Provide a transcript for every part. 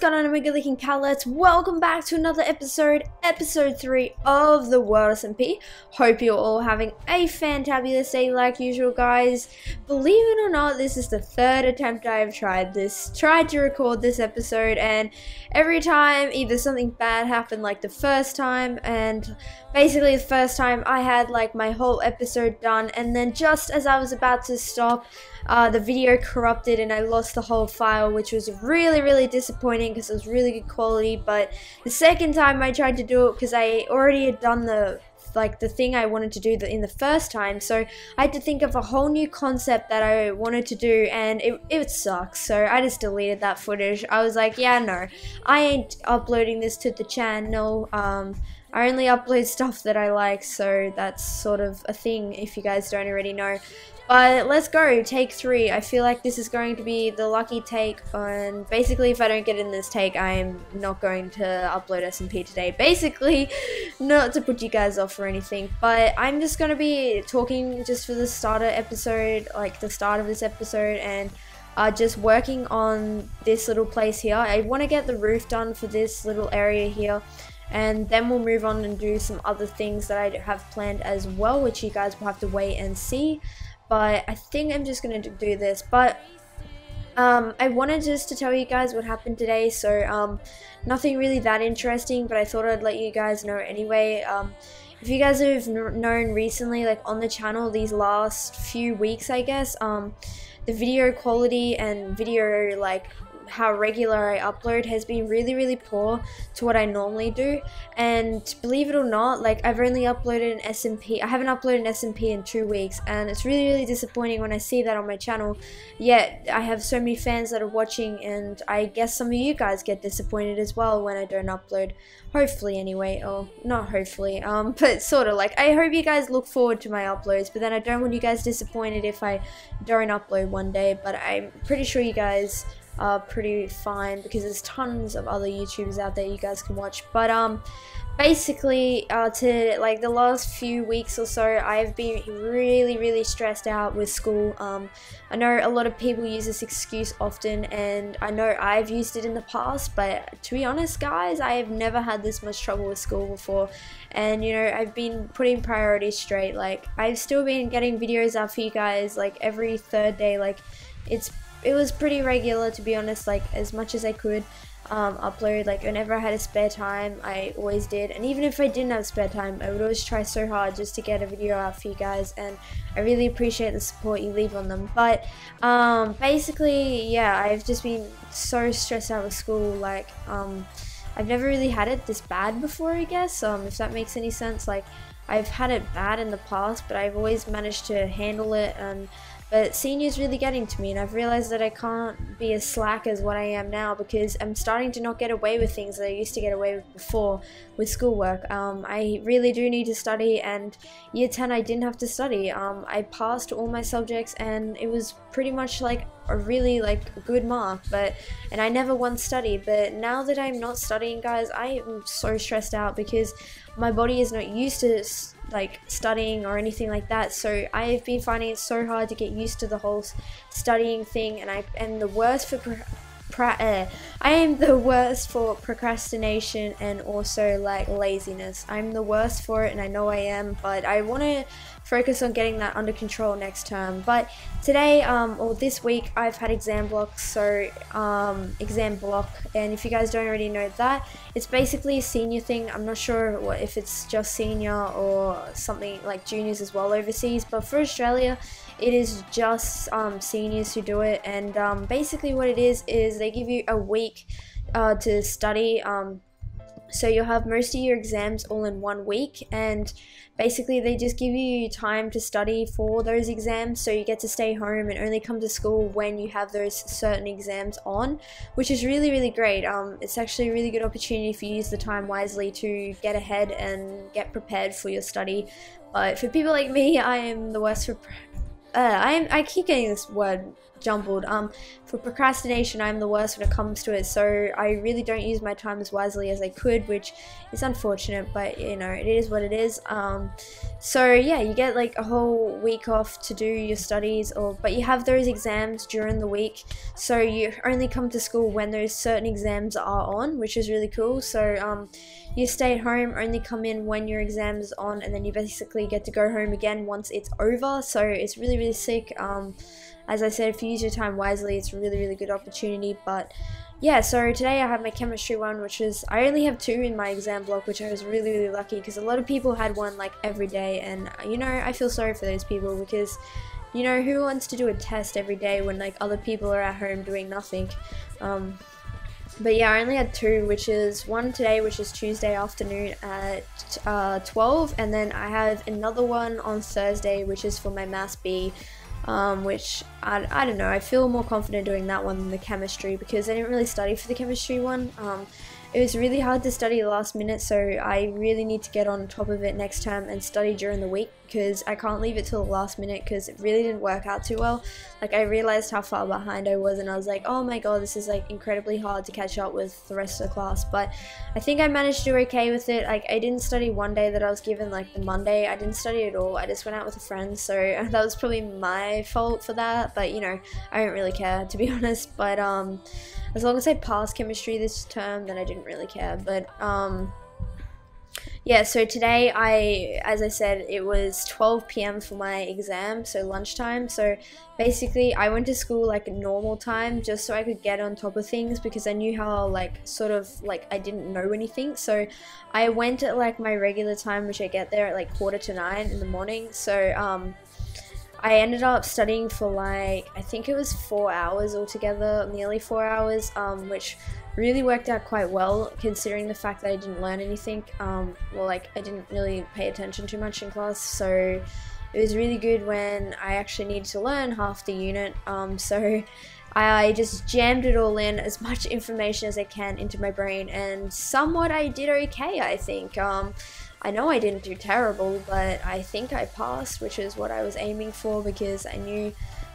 going on, Omega Leaking Cowlets? Welcome back to another episode 3 of TheWorldSMP. Hope you're all having a fantabulous day like usual, guys. Believe it or not, this is the third attempt I have tried to record this episode, and every time either something bad happened like the first time, and basically the first time I had like my whole episode done, and then just as I was about to stop, the video corrupted and I lost the whole file, which was really disappointing because it was really good quality. But the second time I tried to do it, because I already had done the thing I wanted to do in the first time, so I had to think of a whole new concept that I wanted to do, and it sucks. So I just deleted that footage. I was like, yeah, no, I ain't uploading this to the channel. I only upload stuff that I like, so that's sort of a thing if you guys don't already know. But let's go, take 3. I feel like this is going to be the lucky take, and basically if I don't get in this take, I am not going to upload SMP today. Basically, not to put you guys off or anything, but I'm just going to be talking just for the starter episode, like the start of this episode, and just working on this little place here. I want to get the roof done for this little area here, and then we'll move on and do some other things that I have planned as well, which you guys will have to wait and see. But I think I'm just going to do this. But I wanted just to tell you guys what happened today. So nothing really that interesting, but I thought I'd let you guys know anyway. If you guys have known recently, like on the channel these last few weeks, I guess, the video quality and video like how regular I upload has been really poor to what I normally do. And believe it or not, like I've only uploaded an SMP. I haven't uploaded an SMP in 2 weeks, and it's really disappointing when I see that on my channel. Yet I have so many fans that are watching, and I guess some of you guys get disappointed as well when I don't upload. Hopefully anyway, or not hopefully, but sort of like I hope you guys look forward to my uploads, but then I don't want you guys disappointed if I don't upload one day. But I'm pretty sure you guys are pretty fine because there's tons of other YouTubers out there you guys can watch. But basically to like the last few weeks or so, I've been really stressed out with school. I know a lot of people use this excuse often, and I know I've used it in the past, but to be honest guys, I have never had this much trouble with school before. And you know, I've been putting priorities straight. Like I've still been getting videos out for you guys like every third day. Like it was pretty regular, to be honest, like as much as I could upload. Like whenever I had a spare time, I always did, and even if I didn't have spare time, I would always try so hard just to get a video out for you guys, and I really appreciate the support you leave on them. But basically, yeah, I've just been so stressed out with school. Like I've never really had it this bad before, I guess, if that makes any sense. Like I've had it bad in the past, but I've always managed to handle it. But senior's really getting to me, and I've realized that I can't be as slack as what I am now, because I'm starting to not get away with things that I used to get away with before with schoolwork. I really do need to study, and year 10 I didn't have to study. I passed all my subjects, and it was pretty much like a really good mark, and I never once studied. But now that I'm not studying, guys, I am so stressed out because my body is not used to like studying or anything like that. So I've been finding it so hard to get used to the whole studying thing, and I am the worst for procrastination and also like laziness. I'm the worst for it, and I know I am, but I want to focus on getting that under control next term. But today or this week I've had exam blocks. So exam block, and if you guys don't already know that, it's basically a senior thing. I'm not sure if it's just senior or something like juniors as well overseas, but for Australia it is just seniors who do it. And basically what it is they give you a week to study. So you'll have most of your exams all in 1 week, and basically they just give you time to study for those exams. So you get to stay home and only come to school when you have those certain exams on, which is really great. It's actually a really good opportunity if you use the time wisely to get ahead and get prepared for your study. But for people like me, I am the worst for I keep getting this word jumbled. For procrastination, I'm the worst when it comes to it, so I really don't use my time as wisely as I could, which is unfortunate, but you know, it is what it is. So yeah, you get like a whole week off to do your studies, but you have those exams during the week, so you only come to school when those certain exams are on, which is really cool. So you stay at home, only come in when your exam is on, and then you basically get to go home again once it's over. So it's really, really sick. As I said, if you use your time wisely, it's a really, really good opportunity. But yeah, so today I had my chemistry one, which is, I only have 2 in my exam block, which I was really, really lucky, because a lot of people had one like every day, and you know, I feel sorry for those people, because you know, who wants to do a test every day when like other people are at home doing nothing? But yeah, I only had 2, which is one today, which is Tuesday afternoon at 12, and then I have another one on Thursday, which is for my Maths B, which I don't know, I feel more confident doing that one than the chemistry, because I didn't really study for the chemistry one. It was really hard to study last minute, so I really need to get on top of it next term and study during the week, because I can't leave it till the last minute, because it really didn't work out too well. Like, I realized how far behind I was, and I was like, oh my god, this is like incredibly hard to catch up with the rest of the class. But I think I managed to do okay with it. Like, I didn't study one day that I was given, like the Monday, I didn't study at all. I just went out with a friend, so that was probably my fault for that, but you know, I don't really care, to be honest. But as long as I passed chemistry this term, then I didn't really care. But yeah, so today as I said, it was 12 p.m. for my exam, so lunchtime. So basically I went to school like a normal time, just so I could get on top of things, because I knew how like sort of like I didn't know anything. So I went at like my regular time, which I get there at like 8:45 in the morning. So I ended up studying for like, I think it was 4 hours altogether, nearly 4 hours, which really worked out quite well, considering the fact that I didn't learn anything. Well, like, I didn't really pay attention too much in class, so it was really good when I actually needed to learn half the unit. So I just jammed it all in, as much information as I can into my brain, and somewhat I did okay, I think. I know I didn't do terrible, but I think I passed, which is what I was aiming for, because I knew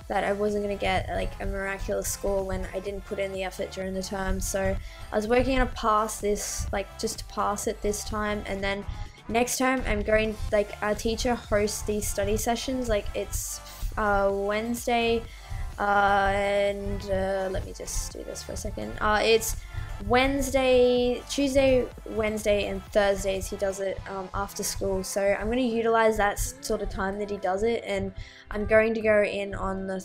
that I wasn't going to get like a miraculous score when I didn't put in the effort during the term. So I was working on a pass this, like just to pass it this time, and then next time I'm going, like our teacher hosts these study sessions, like it's Wednesday, and let me just do this for a second. It's Wednesday, Tuesday, Wednesday, and Thursdays he does it after school. So I'm going to utilize that sort of time that he does it, and I'm going to go in on the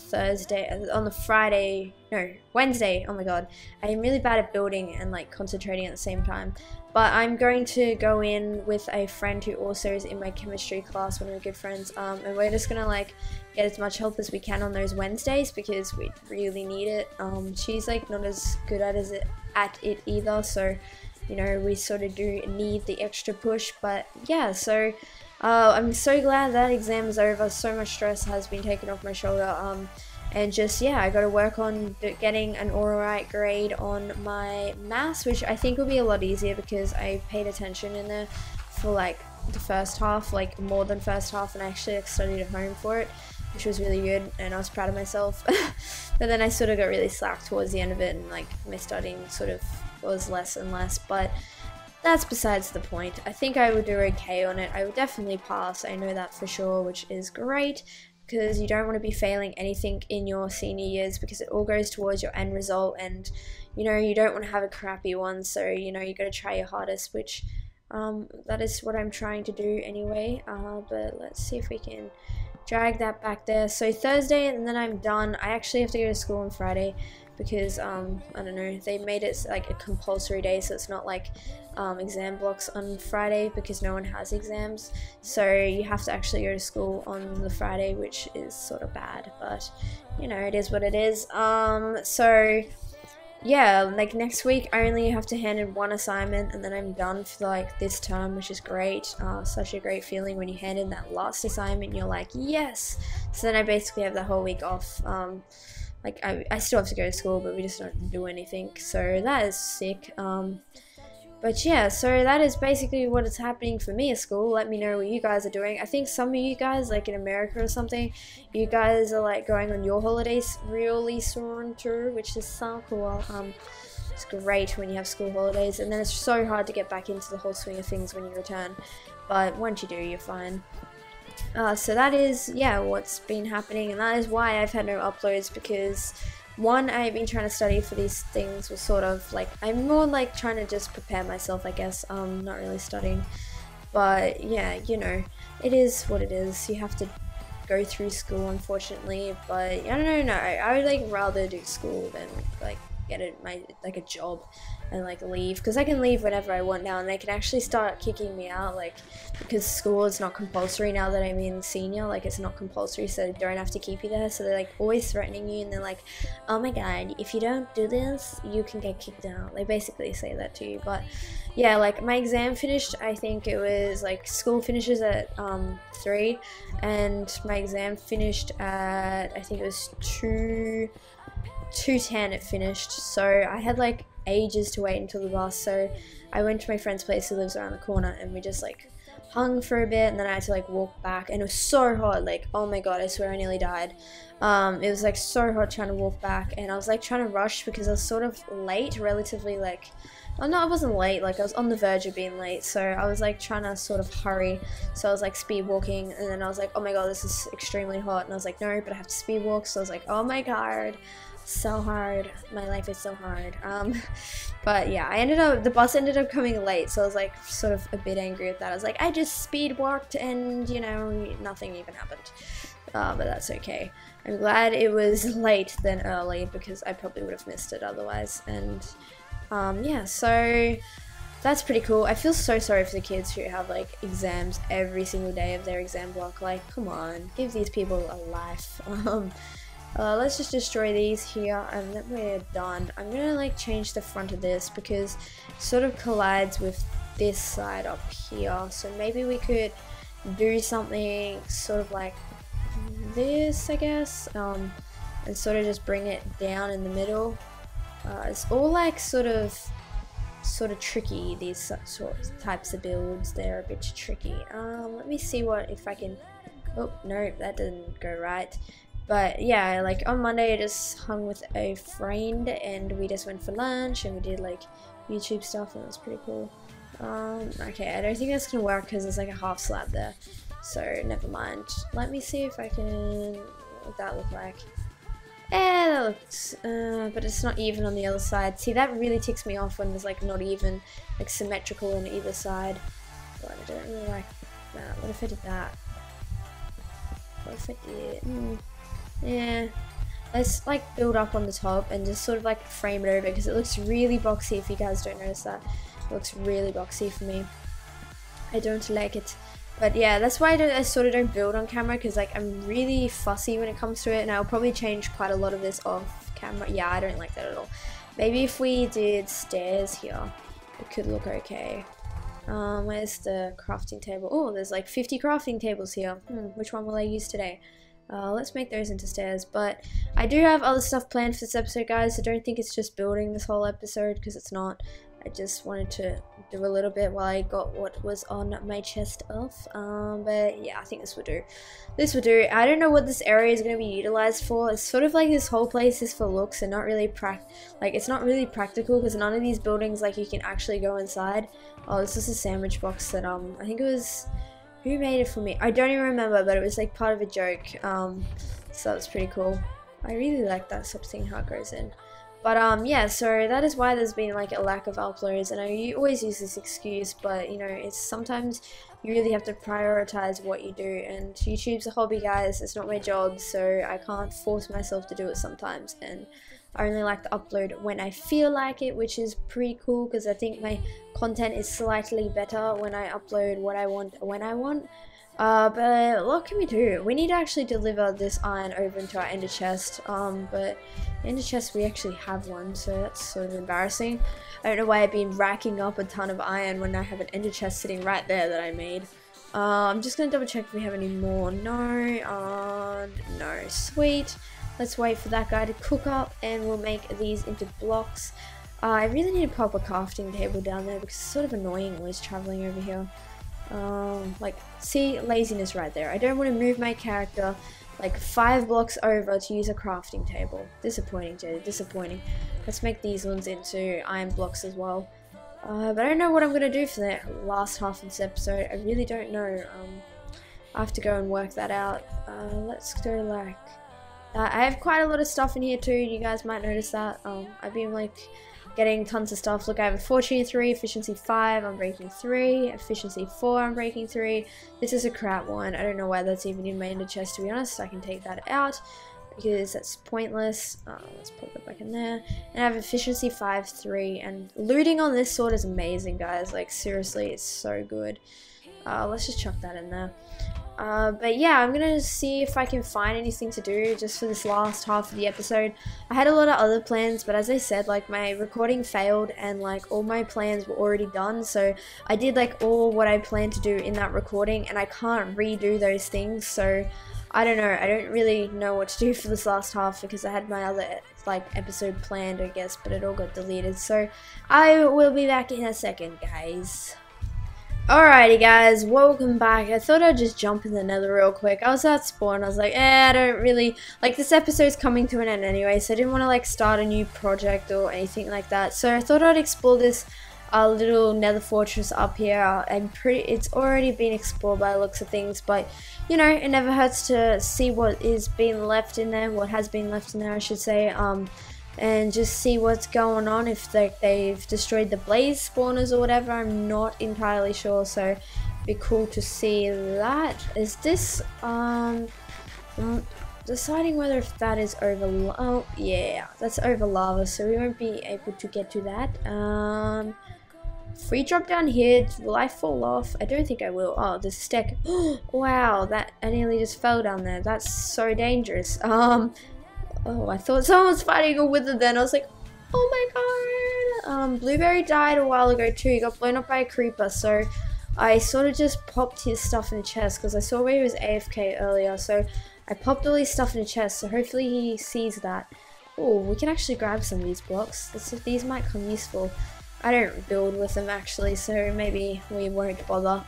Wednesday. Oh my god, I am really bad at building and like concentrating at the same time. But I'm going to go in with a friend who also is in my chemistry class, one of my good friends, and we're just gonna like get as much help as we can on those Wednesdays, because we really need it. She's like not as good at it either, so you know, we sort of do need the extra push. But yeah, so I'm so glad that exam is over. So much stress has been taken off my shoulder, and just yeah, I got to work on getting an alright grade on my maths, which I think will be a lot easier, because I paid attention in there for like the first half, like more than first half, and I actually like studied at home for it, which was really good, and I was proud of myself. But then I sort of got really slack towards the end of it, and like my studying sort of was less and less, but that's besides the point. I think I would do okay on it. I would definitely pass, I know that for sure, which is great, because you don't want to be failing anything in your senior years, because it all goes towards your end result, and you know, you don't want to have a crappy one. So you know, you got to try your hardest, which that is what I'm trying to do anyway. But let's see if we can drag that back there. So Thursday, and then I'm done. I actually have to go to school on Friday, because I don't know, they made it like a compulsory day, so it's not like exam blocks on Friday, because no one has exams, so you have to actually go to school on the Friday, which is sort of bad, but you know, it is what it is. So yeah, like next week I only have to hand in one assignment, and then I'm done for like this term, which is great. Such a great feeling when you hand in that last assignment and you're like, yes. So then I basically have the whole week off. Like I still have to go to school, but we just don't do anything, so that is sick. But yeah, so that is basically what is happening for me at school. Let me know what you guys are doing. I think some of you guys, like in America or something, you guys are like going on your holidays really soon too, which is so cool. It's great when you have school holidays, and then it's so hard to get back into the whole swing of things when you return. But once you do, you're fine. So that is, yeah, what's been happening, and that is why I've had no uploads, because one, I've been trying to study for these things, was sort of like, I'm more like trying to just prepare myself, I guess, not really studying, but yeah, you know, it is what it is. You have to go through school, unfortunately, but I don't know, I would like rather do school than like get a job and like leave, because I can leave whenever I want now, and they can actually start kicking me out, like, because school is not compulsory now that I'm in senior, like it's not compulsory, so they don't have to keep you there, so they're like always threatening you, and they're like, oh my god, if you don't do this you can get kicked out. They basically say that to you. But yeah, like my exam finished, I think it was like, school finishes at 3, and my exam finished at, I think it was 2:10 it finished, so I had like ages to wait until the bus. So I went to my friend's place who lives around the corner, and we just like hung for a bit, and then I had to like walk back, and it was so hot, like, oh my god, I swear I nearly died. It was like so hot trying to walk back, and I was like trying to rush because I was sort of late, relatively, like, oh no, I wasn't late, like I was on the verge of being late, so I was like trying to sort of hurry, so I was like speed walking, and then I was like, oh my god, this is extremely hot, and I was like, no, but I have to speed walk, so I was like, oh my god, so hard, my life is so hard. But yeah, the bus ended up coming late, so I was like sort of a bit angry at that. I was like, I just speed walked and, you know, nothing even happened. But that's okay. I'm glad it was late than early, because I probably would have missed it otherwise. And yeah, so that's pretty cool. I feel so sorry for the kids who have like exams every single day of their exam block. Like, come on, give these people a life. Let's just destroy these here, and then we're done. I'm gonna like change the front of this because it sort of collides with this side up here, so maybe we could do something sort of like this, I guess, and sort of just bring it down in the middle. It's all like sort of tricky, these types of builds. They're a bit tricky. Let me see if I can, oh no, that didn't go right. But yeah, like on Monday I just hung with a friend, and we just went for lunch, and we did like YouTube stuff, and it was pretty cool. Okay, I don't think that's gonna work because there's like a half slab there, so never mind. Let me see if I can, what would that look like? Yeah, that looks, but it's not even on the other side. See, that really ticks me off when there's like not even like symmetrical on either side. But I don't really like that. What if I did that? What if I did? Yeah, let's like build up on the top and just sort of like frame it over, because it looks really boxy. If you guys don't notice that, it looks really boxy for me. I don't like it. But yeah, that's why I sort of don't build on camera, because like I'm really fussy when it comes to it, and I'll probably change quite a lot of this off camera. Yeah, I don't like that at all. Maybe if we did stairs here, it could look okay. Where's the crafting table? Oh, there's like 50 crafting tables here. Which one will I use today? Let's make those into stairs. But I do have other stuff planned for this episode, guys, so don't think it's just building this whole episode, because it's not. I just wanted to do a little bit while I got what was on my chest off. But yeah, I think this will do. This will do. I don't know what this area is going to be utilized for. It's sort of like this whole place is for looks and not really it's not really practical, because none of these buildings like you can actually go inside. Oh, this is a sandwich box that I think it was, who made it for me? I don't even remember, but it was like part of a joke. So that was pretty cool. I really like that sort of thing, how it goes in. But yeah, so that is why there's been like a lack of uploads, and I always use this excuse, but you know, it's sometimes you really have to prioritize what you do, and YouTube's a hobby, guys. It's not my job, so I can't force myself to do it sometimes, and I only like to upload when I feel like it, which is pretty cool, because I think my content is slightly better when I upload what I want when I want. But what can we do? We need to actually deliver this iron over into our ender chest, but ender chest we actually have one, so that's sort of embarrassing. I don't know why I've been racking up a ton of iron when I have an ender chest sitting right there that I made. I'm just gonna double check if we have any more. No, no, sweet. Let's wait for that guy to cook up, and we'll make these into blocks. I really need to pop a crafting table down there, because it's sort of annoying always traveling over here. Like, see, laziness right there. I don't want to move my character like 5 blocks over to use a crafting table. Disappointing, Jayda, disappointing. Let's make these ones into iron blocks as well. But I don't know what I'm gonna do for the last half of this episode. I really don't know. I have to go and work that out. Let's go like I have quite a lot of stuff in here too. You guys might notice that. I've been like getting tons of stuff. Look, I have a fortune 3, efficiency 5, I'm breaking 3, efficiency 4, I'm breaking 3. This is a crap one. I don't know why that's even in my ender chest, to be honest. I can take that out because that's pointless. Let's put that back in there. And I have efficiency 5, 3, and looting on this sword is amazing, guys. Like seriously, it's so good. Let's just chuck that in there. But yeah, I'm gonna see if I can find anything to do just for this last half of the episode. I had a lot of other plans, but as I said, like my recording failed and like all my plans were already done, so I did like all what I planned to do in that recording and I can't redo those things. So I don't know, I don't really know what to do for this last half because I had my other like episode planned, I guess, but it all got deleted. So I will be back in a second, guys. Alrighty guys, welcome back. I thought I'd just jump in the nether real quick. I was at spawn, I was like, I don't really, like this episode's coming to an end anyway, so I didn't want to like start a new project or anything like that. So I thought I'd explore this little nether fortress up here. It's already been explored by the looks of things, but you know, it never hurts to see what is being left in there, what has been left in there I should say. And just see what's going on, if they've destroyed the blaze spawners or whatever. I'm not entirely sure, so it'd be cool to see that. Is this deciding whether if that is over, oh yeah, that's over lava, so we won't be able to get to that. Free drop down here, will I fall off? I don't think I will. Oh, the stack. Wow, that I nearly just fell down there. That's so dangerous. Oh, I thought someone was fighting a wither then. I was like, oh my god. Blueberry died a while ago too. He got blown up by a creeper. So I sort of just popped his stuff in the chest because I saw where he was AFK earlier. So I popped all his stuff in the chest. So hopefully he sees that. Oh, we can actually grab some of these blocks. These might come useful. I don't build with them actually. So maybe we won't bother.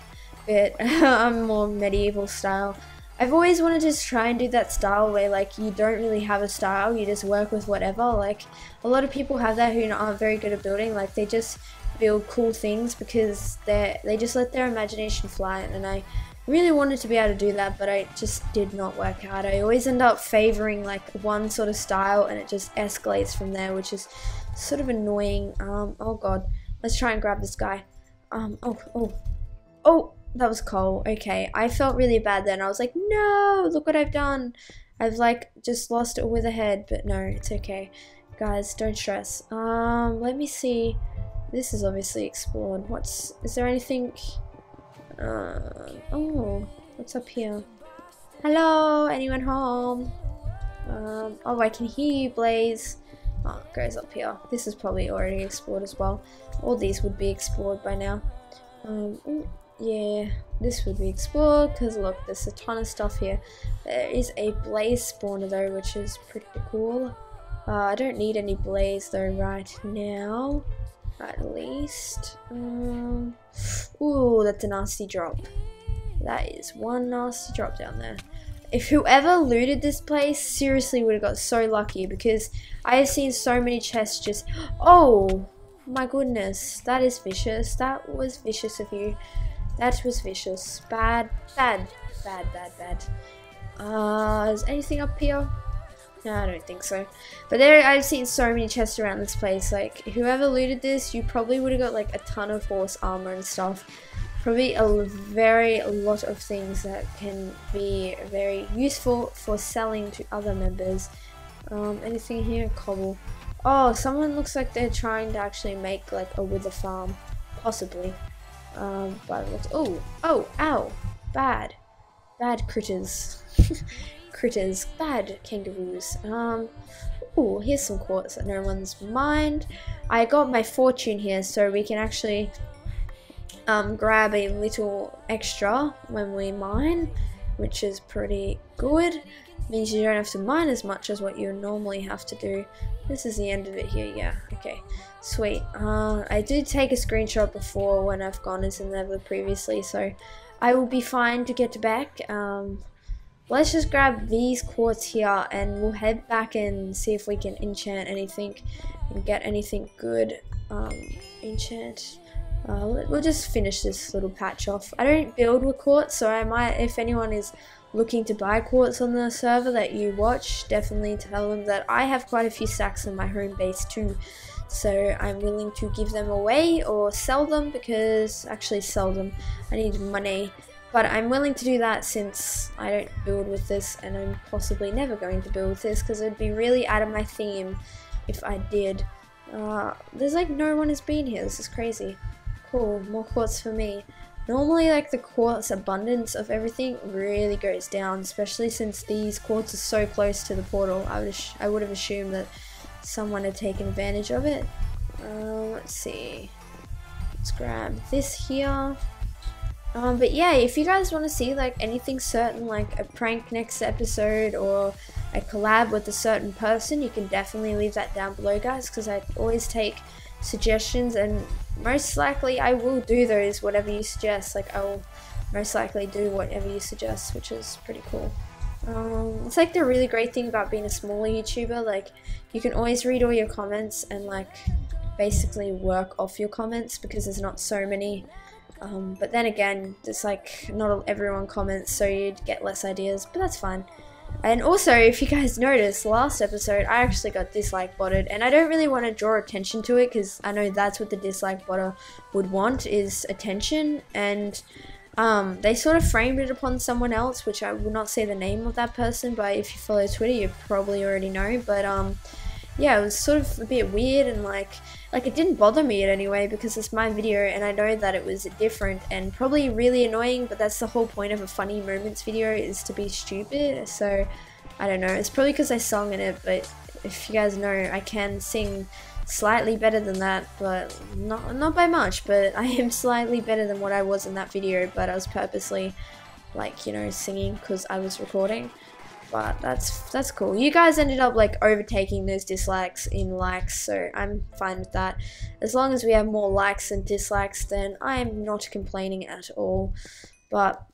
But I'm more medieval style. I've always wanted to try and do that style where like you don't really have a style, you just work with whatever. Like a lot of people have that who aren't very good at building, like they just build cool things because they just let their imagination fly, and I really wanted to be able to do that, but I just did not work out. I always end up favoring like one sort of style and it just escalates from there, which is sort of annoying. Oh god, let's try and grab this guy. Oh, that was coal. Okay, I felt really bad then. I was like, no, look what I've done. I've like just lost it with a head, but no, it's okay. Guys, don't stress. Let me see. This is obviously explored. Is there anything? Oh, what's up here? Hello, anyone home? Oh, I can hear you, Blaze. Oh, it goes up here. This is probably already explored as well. All these would be explored by now. Yeah, this would be explored because look, there's a ton of stuff here. There is a blaze spawner though, which is pretty cool. I don't need any blaze though right now, at least. Ooh, that's a nasty drop. That is one nasty drop down there. If whoever looted this place seriously would have got so lucky, because I have seen so many chests just, oh my goodness, that is vicious. That was vicious of you. That was vicious. Bad. Is anything up here? No, I don't think so. But I've seen so many chests around this place. Like, whoever looted this, you probably would have got like a ton of horse armor and stuff. Probably a lot of things that can be very useful for selling to other members. Anything here? Cobble. Oh, someone looks like they're trying to actually make like a wither farm. Possibly. But it looks, oh, ow, bad critters, bad kangaroos. Oh, here's some quartz that no one's mined. I got my fortune here, so we can actually grab a little extra when we mine, which is pretty good. Means you don't have to mine as much as what you normally have to do. This is the end of it here, yeah, okay, sweet. I did take a screenshot before when I've gone into Nether previously, so I will be fine to get back. Let's just grab these quartz here and we'll head back and see if we can enchant anything and get anything good. Enchant. We'll just finish this little patch off. I don't build with quartz, so I might, if anyone is looking to buy quartz on the server that you watch, definitely tell them that I have quite a few stacks on my home base too. So I'm willing to give them away or sell them, because actually sell them, I need money. But I'm willing to do that since I don't build with this, and I'm possibly never going to build with this because it would be really out of my theme if I did. There's like no one has been here, this is crazy. Cool, more quartz for me. Normally like the quartz abundance of everything really goes down, especially since these quartz are so close to the portal. I would have assumed that someone had taken advantage of it. Let's see. Let's grab this here. But yeah, if you guys want to see like anything certain, like a prank next episode or a collab with a certain person, you can definitely leave that down below, guys, because I always take suggestions, and most likely I will do those, whatever you suggest. Like I will most likely do whatever you suggest, which is pretty cool. It's like the really great thing about being a smaller YouTuber, like you can always read all your comments and like basically work off your comments because there's not so many. But then again, it's like not everyone comments, so you'd get less ideas, but that's fine. And also, if you guys noticed, last episode I actually got dislike botted, and I don't really want to draw attention to it because I know that's what the dislike botter would want, is attention. And they sort of framed it upon someone else, which I will not say the name of that person, but if you follow Twitter you probably already know. But yeah, it was sort of a bit weird, and like it didn't bother me in any way because it's my video and I know that it was different and probably really annoying, but that's the whole point of a funny moments video, is to be stupid. So I don't know, it's probably because I sung in it, but if you guys know, I can sing slightly better than that, but not by much, but I am slightly better than what I was in that video, but I was purposely like, you know, singing because I was recording. But that's cool. You guys ended up like overtaking those dislikes in likes, so I'm fine with that. As long as we have more likes than dislikes, then I am not complaining at all. But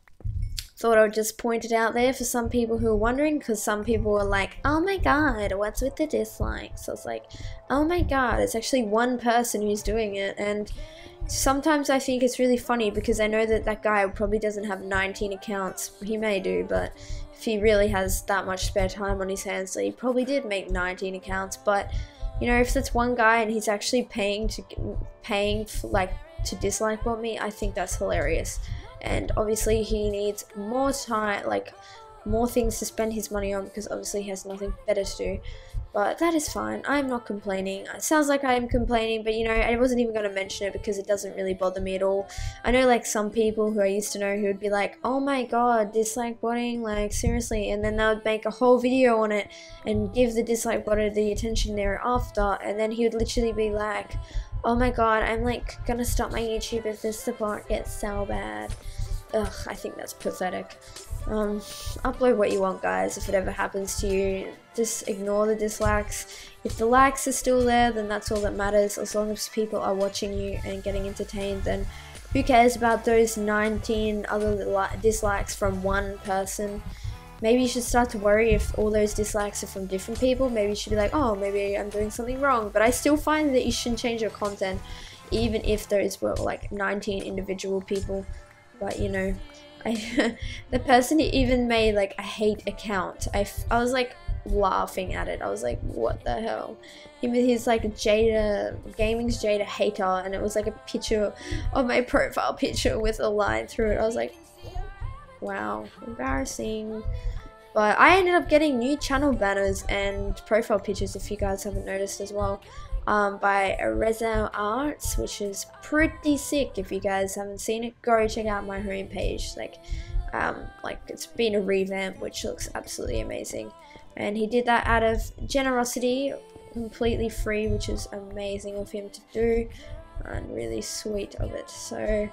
thought I would just point it out there for some people who are wondering, because some people are like, oh my god, what's with the dislikes? So I was like, oh my god, it's actually one person who's doing it. And sometimes I think it's really funny because I know that that guy probably doesn't have 19 accounts. He may do, but if he really has that much spare time on his hands, so he probably did make 19 accounts. But you know, if that's one guy and he's actually paying for, like, to dislike bot me, I think that's hilarious. And obviously he needs more time, like more things to spend his money on, because obviously he has nothing better to do. But that is fine, I'm not complaining. It sounds like I am complaining, but you know, I wasn't even going to mention it because it doesn't really bother me at all. I know like some people who I used to know who would be like, oh my god, dislike botting, like seriously, and then they would make a whole video on it and give the dislike botter the attention thereafter, and then he would literally be like, oh my god, I'm like gonna stop my YouTube if this support gets so bad. Ugh, I think that's pathetic. Upload what you want, guys. If it ever happens to you, just ignore the dislikes. If the likes are still there, then that's all that matters. As long as people are watching you and getting entertained, then who cares about those 19 other dislikes from one person? Maybe you should start to worry if all those dislikes are from different people. Maybe you should be like, oh, maybe I'm doing something wrong. But I still find that you shouldn't change your content, even if those were like 19 individual people. But you know, the person who even made like a hate account, I was like laughing at it. I was like, what the hell? He's like Jayda, gaming's Jayda hater, and it was like a picture of my profile picture with a line through it. I was like, wow, embarrassing. But I ended up getting new channel banners and profile pictures, if you guys haven't noticed as well, by Rezo Arts, which is pretty sick. If you guys haven't seen it, go check out my homepage. Like it's been a revamp, which looks absolutely amazing. And he did that out of generosity, completely free, which is amazing of him to do, and really sweet of it. So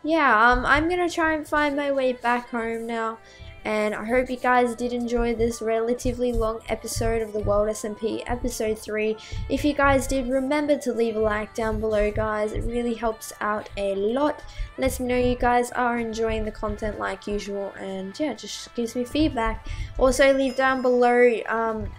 yeah, I'm gonna try and find my way back home now, And I hope you guys did enjoy this relatively long episode of the WorldSMP episode 3. If you guys did, remember to leave a like down below, guys. It really helps out a lot. Lets me know you guys are enjoying the content like usual, and yeah, just gives me feedback. Also, leave down below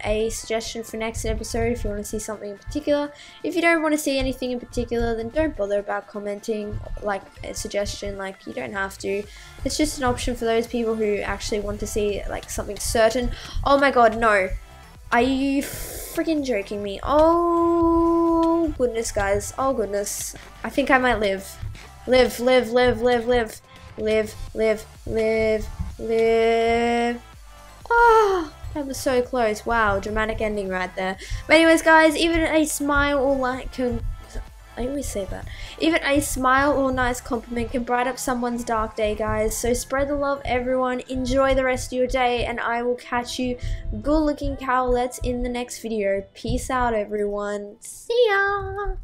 a suggestion for next episode if you want to see something in particular. If you don't want to see anything in particular, then don't bother about commenting like a suggestion. Like, you don't have to. It's just an option for those people who actually want to see like something certain. Oh my god, no. Are you freaking joking me? Oh goodness, guys. Oh goodness. I think I might live. Live. Oh, that was so close. Wow, dramatic ending right there. But anyways, guys, even a smile or like I always say that. Even a smile or nice compliment can brighten up someone's dark day, guys. So spread the love, everyone. Enjoy the rest of your day, and I will catch you good-looking cowlets in the next video. Peace out, everyone. See ya!